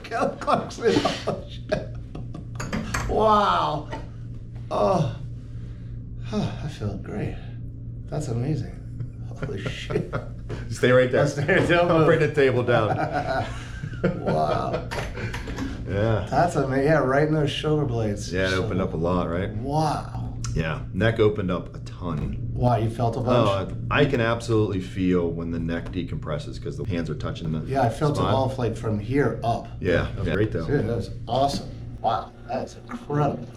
Kelly Clarkson. Oh, shit. Wow. Oh. I feel great. That's amazing. Holy shit. Stay right there. I'll bring the table down. Wow. Yeah. That's amazing. Yeah, right in those shoulder blades. Yeah, it opened up a lot, right? Wow. Yeah, neck opened up a ton. Wow, you felt a bunch? Oh, I can absolutely feel when the neck decompresses because the hands are touching the Yeah, I felt it spine. all like from here up. Yeah, great though. Dude, that was awesome. Wow, that's incredible.